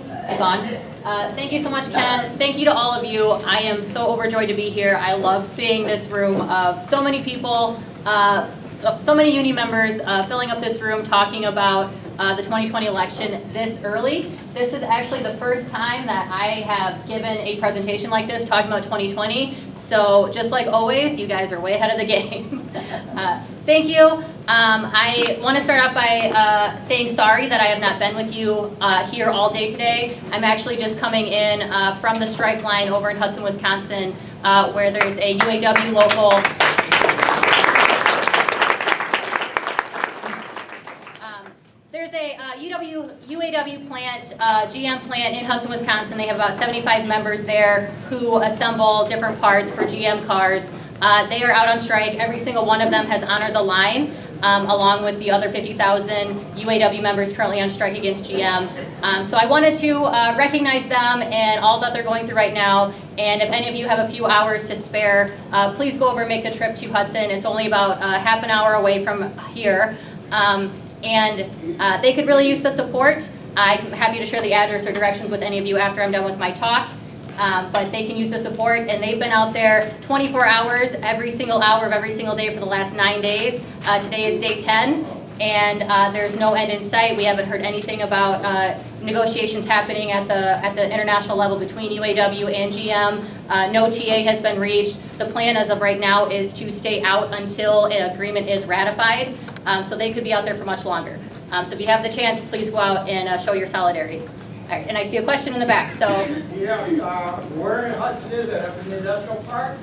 It's on. Thank you so much, Ken. Thank you to all of you. I am so overjoyed to be here. I love seeing this room of so many people, so many union members filling up this room talking about the 2020 election this early. This is actually the first time that I have given a presentation like this talking about 2020. So just like always, you guys are way ahead of the game. Thank you. I want to start off by saying sorry that I have not been with you here all day today. I'm actually just coming in from the strike line over in Hudson, Wisconsin, where there's a UAW local. There's a UAW plant, GM plant in Hudson, Wisconsin. They have about 75 members there who assemble different parts for GM cars. They are out on strike. Every single one of them has honored the line, along with the other 50,000 UAW members currently on strike against GM. So I wanted to recognize them and all that they're going through right now. And if any of you have a few hours to spare, please go over and make the trip to Hudson. It's only about half an hour away from here. And they could really use the support. I'm happy to share the address or directions with any of you after I'm done with my talk. But they can use the support, and they've been out there 24 hours, every single hour of every single day for the last 9 days. Today is day 10, and there's no end in sight. We haven't heard anything about negotiations happening at the international level between UAW and GM. No TA has been reached. The plan as of right now is to stay out until an agreement is ratified. So they could be out there for much longer. So if you have the chance, please go out and show your solidarity. All right, and I see a question in the back. So yeah, where in Hudson is it? Up in the industrial park?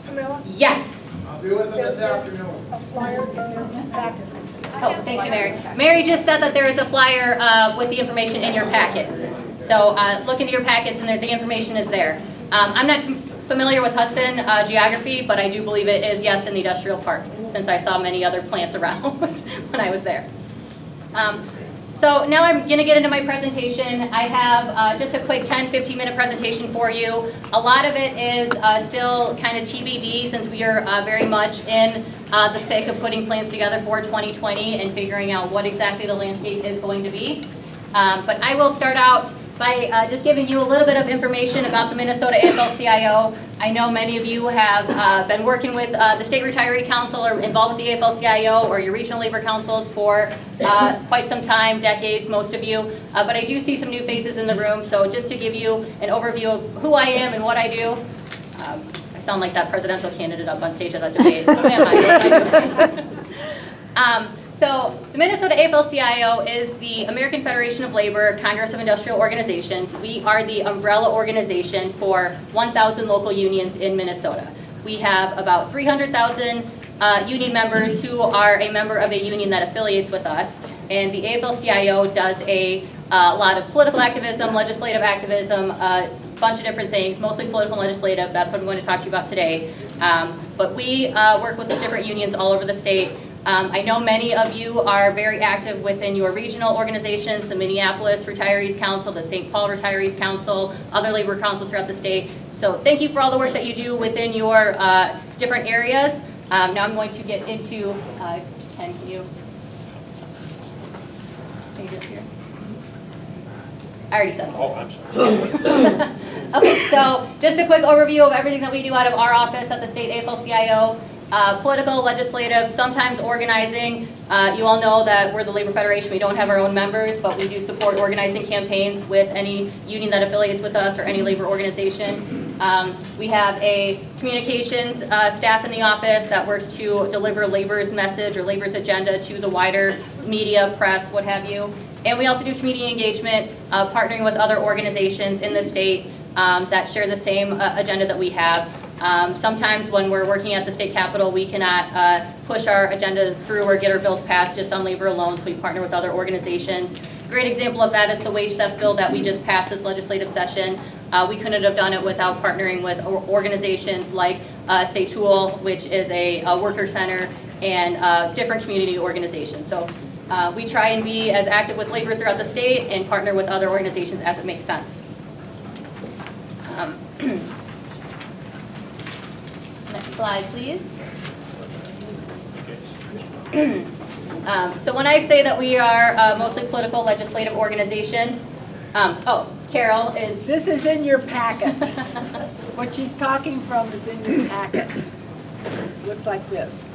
Pommella? Yes. I'll be with them this afternoon. A flyer in your packets. Oh, thank you, Mary. Mary just said that there is a flyer with the information in your packets. So look into your packets, and the information is there. I'm not too familiar with Hudson geography, but I do believe it is, yes, in the industrial park, since I saw many other plants around when I was there. So now I'm going to get into my presentation. I have just a quick 10-15 minute presentation for you. A lot of it is still kind of TBD, since we are very much in the thick of putting plans together for 2020 and figuring out what exactly the landscape is going to be. But I will start out by just giving you a little bit of information about the Minnesota AFL-CIO. I know many of you have been working with the State Retiree Council or involved with the AFL-CIO or your regional labor councils for quite some time, decades, most of you. But I do see some new faces in the room, so just to give you an overview of who I am and what I do. I sound like that presidential candidate up on stage at that debate. Who am I? What am I doing? So the Minnesota AFL-CIO is the American Federation of Labor Congress of Industrial Organizations. We are the umbrella organization for 1,000 local unions in Minnesota. We have about 300,000 union members who are a member of a union that affiliates with us. And the AFL-CIO does a lot of political activism, legislative activism, a bunch of different things, mostly political and legislative. That's what I'm going to talk to you about today. But we work with the different unions all over the state. I know many of you are very active within your regional organizations, the Minneapolis Retirees Council, the St. Paul Retirees Council, other labor councils throughout the state. So thank you for all the work that you do within your different areas. Now I'm going to get into, Ken, can you change it here? I already said that. Oh, I'm sorry. Okay, so just a quick overview of everything that we do out of our office at the state AFL-CIO. Political, legislative, sometimes organizing. You all know that we're the Labor Federation. We don't have our own members, but we do support organizing campaigns with any union that affiliates with us or any labor organization. We have a communications staff in the office that works to deliver labor's message or labor's agenda to the wider media, press, what have you. And we also do community engagement, partnering with other organizations in the state that share the same agenda that we have. Sometimes when we're working at the state capitol, we cannot push our agenda through or get our bills passed just on labor alone, so we partner with other organizations. A great example of that is the wage theft bill that we just passed this legislative session. We couldn't have done it without partnering with organizations like Say Tool, which is a worker center, and different community organizations. So we try and be as active with labor throughout the state and partner with other organizations as it makes sense. Next slide, please. So when I say that we are a mostly political legislative organization, oh, Carol, is This is in your packet. What she's talking from is in your packet. Looks like this.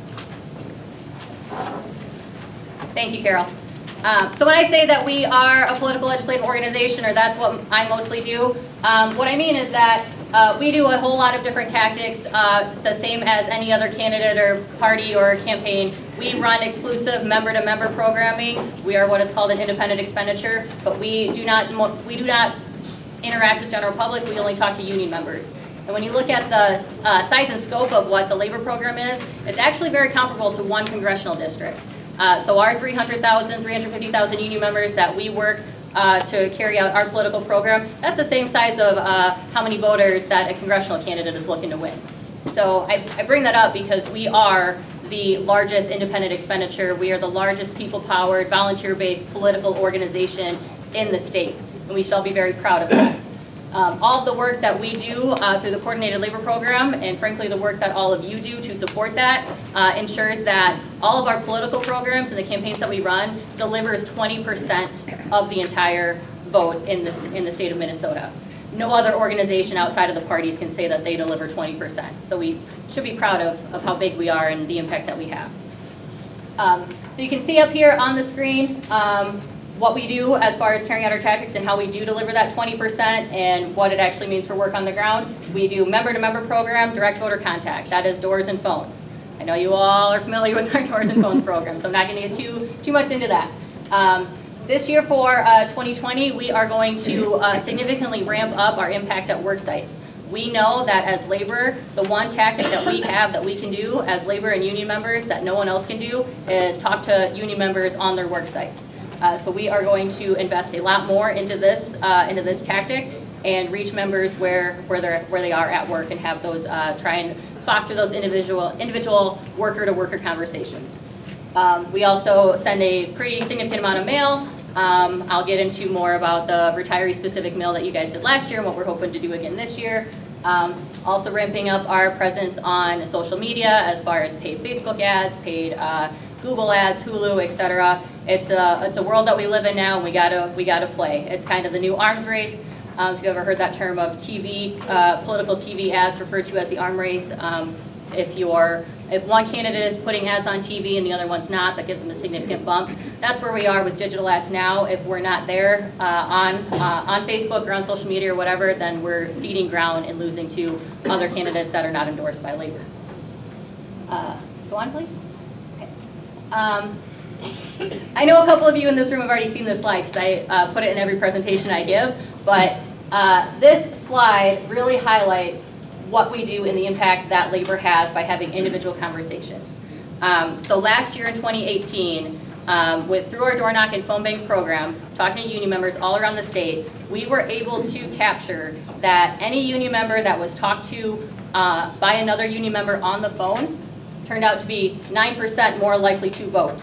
thank you, Carol. So when I say that we are a political legislative organization, or that's what I mostly do, what I mean is that we do a whole lot of different tactics, the same as any other candidate or party or campaign. We run exclusive member-to-member programming. We are what is called an independent expenditure, but we do not interact with general public. We only talk to union members. And when you look at the size and scope of what the labor program is, it's actually very comparable to one congressional district. So our 300,000, 350,000 union members that we work to carry out our political program, that's the same size of how many voters that a congressional candidate is looking to win. So I bring that up because we are the largest independent expenditure. We are the largest people-powered, volunteer-based political organization in the state, and we shall be very proud of that. All of the work that we do through the Coordinated Labor Program, and frankly the work that all of you do to support that, ensures that all of our political programs and the campaigns that we run delivers 20% of the entire vote in the state of Minnesota. No other organization outside of the parties can say that they deliver 20%. So we should be proud of how big we are and the impact that we have. So you can see up here on the screen what we do as far as carrying out our tactics and how we do deliver that 20% and what it actually means for work on the ground. We do member-to-member program, direct voter contact. That is doors and phones. I know you all are familiar with our doors and phones program, so I'm not going to get too much into that. This year for 2020, we are going to significantly ramp up our impact at work sites. We know that as labor, the one tactic that we have that we can do as labor and union members that no one else can do is talk to union members on their work sites. So we are going to invest a lot more into this tactic and reach members where they are at work and have those try and foster those individual worker-to-worker conversations. We also send a pretty significant amount of mail. I'll get into more about the retiree-specific mail that you guys did last year and what we're hoping to do again this year. Also ramping up our presence on social media as far as paid Facebook ads, paid Google ads, Hulu, etc. It's a world that we live in now, and we gotta play. It's kind of the new arms race. If you've ever heard that term of political TV ads referred to as the arm race. If one candidate is putting ads on TV and the other one's not, that gives them a significant bump. That's where we are with digital ads now. If we're not there on Facebook or on social media or whatever, then we're ceding ground and losing to other candidates that are not endorsed by labor. Go on, please. I know a couple of you in this room have already seen this slide because I put it in every presentation I give, but this slide really highlights what we do and the impact that labor has by having individual conversations. So last year in 2018, through our door knock and phone bank program, talking to union members all around the state, we were able to capture that any union member that was talked to by another union member on the phone turned out to be 9% more likely to vote.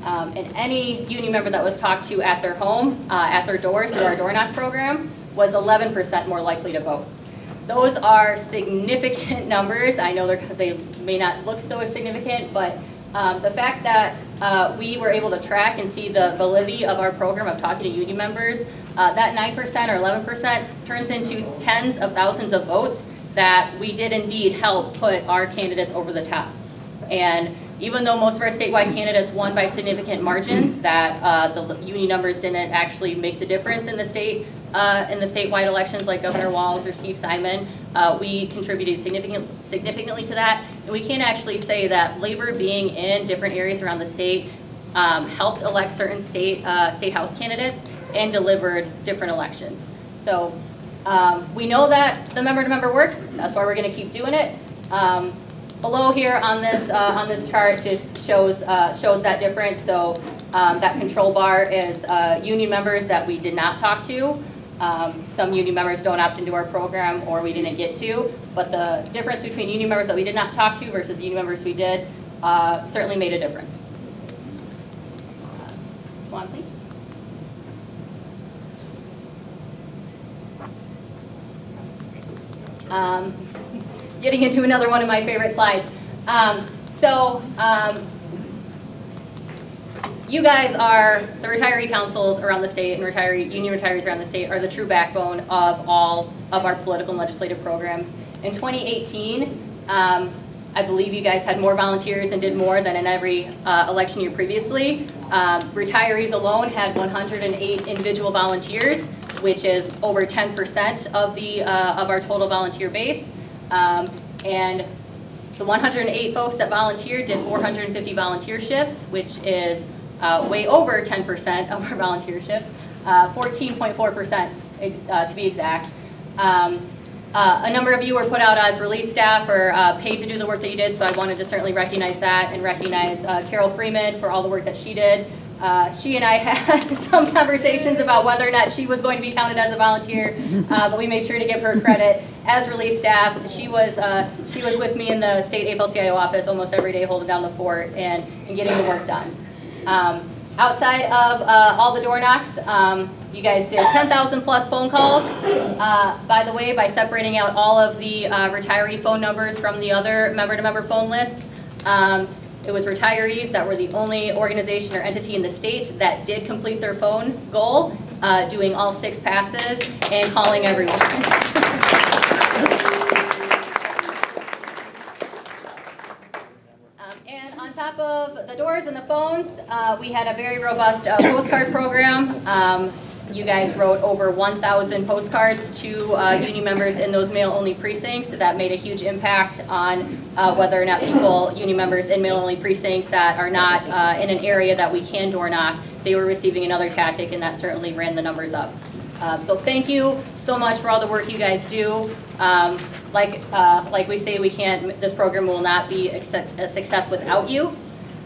And any union member that was talked to at their home, at their door through our door knock program, was 11% more likely to vote. Those are significant numbers. I know they may not look so significant, but the fact that we were able to track and see the validity of our program of talking to union members, that 9% or 11% turns into tens of thousands of votes that we did indeed help put our candidates over the top. And even though most of our statewide candidates won by significant margins, that the union numbers didn't actually make the difference in the statewide elections like Governor Walz or Steve Simon, we contributed significantly to that. And we can actually say that labor being in different areas around the state helped elect certain state house candidates and delivered different elections. So we know that the member-to-member works. That's why we're going to keep doing it. Below here on this chart just shows that difference. So that control bar is union members that we did not talk to. Some union members don't opt into our program or we didn't get to, but the difference between union members that we did not talk to versus union members we did certainly made a difference. Go on, please. Getting into another one of You guys are, the retiree councils around the state and union retirees around the state are the true backbone of all of our political and legislative programs. In 2018, I believe you guys had more volunteers and did more than in every election year previously. Retirees alone had 108 individual volunteers, which is over 10% of our total volunteer base. And the 108 folks that volunteered did 450 volunteer shifts, which is way over 10% of our volunteer shifts, 14.4% to be exact. A number of you were put out as relief staff or paid to do the work that you did, so I wanted to certainly recognize that and recognize Carol Freeman for all the work that she did. She and I had some conversations about whether or not she was going to be counted as a volunteer, but we made sure to give her credit as relief staff. She was with me in the state AFL-CIO office almost every day holding down the fort and getting the work done. Outside of all the door knocks, you guys did 10,000 plus phone calls. By the way, by separating out all of the retiree phone numbers from the other member-to-member phone lists, it was retirees that were the only organization or entity in the state that did complete their phone goal, doing all 6 passes and calling everyone. And on top of the doors and the phones, we had a very robust postcard program. You guys wrote over 1,000 postcards to union members in those mail-only precincts. So that made a huge impact on whether or not union members in mail-only precincts that are not in an area that we can door knock, they were receiving another tactic, and that certainly ran the numbers up. So thank you so much for all the work you guys do. Like we say, this program will not be a success without you.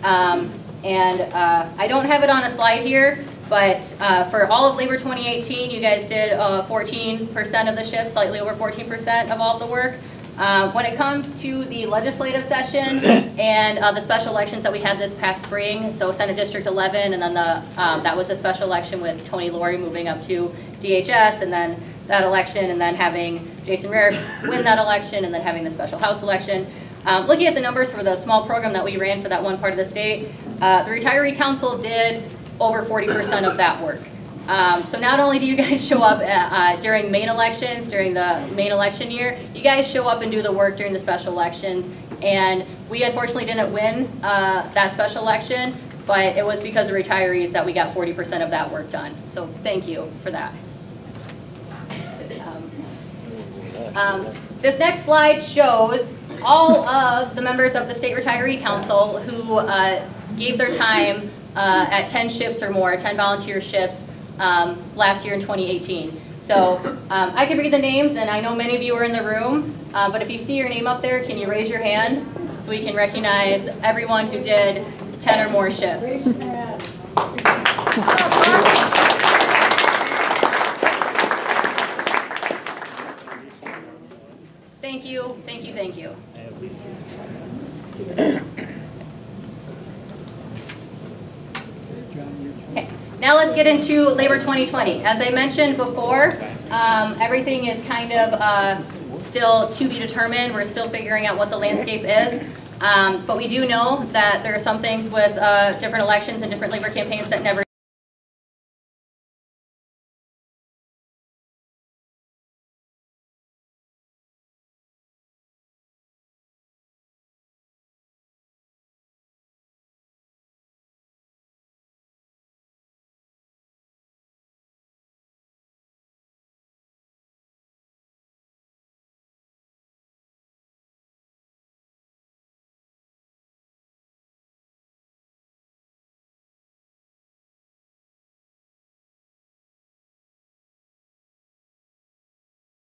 I don't have it on a slide here, but for all of Labor 2018, you guys did 14% of the shifts, slightly over 14% of all of the work. When it comes to the legislative session and the special elections that we had this past spring, so Senate District 11, and then that was a special election with Tony Laurie moving up to DHS, and then that election, and then having Jason Rarick win that election, and then having the special House election. Looking at the numbers for the small program that we ran for that one part of the state, the Retiree Council did over 40% of that work. So not only do you guys show up during main elections, during the main election year, you guys show up and do the work during the special elections. And we unfortunately didn't win that special election, but it was because of retirees that we got 40% of that work done. So thank you for that. This next slide shows all of the members of the State Retiree Council who gave their time at 10 shifts or more, 10 volunteer shifts last year in 2018. So I can read the names, and I know many of you are in the room, but if you see your name up there, can you raise your hand so we can recognize everyone who did 10 or more shifts? Thank you, thank you, thank you. Okay, now let's get into Labor 2020. As I mentioned before, everything is kind of still to be determined. We're still figuring out what the landscape is. But we do know that there are some things with different elections and different labor campaigns that never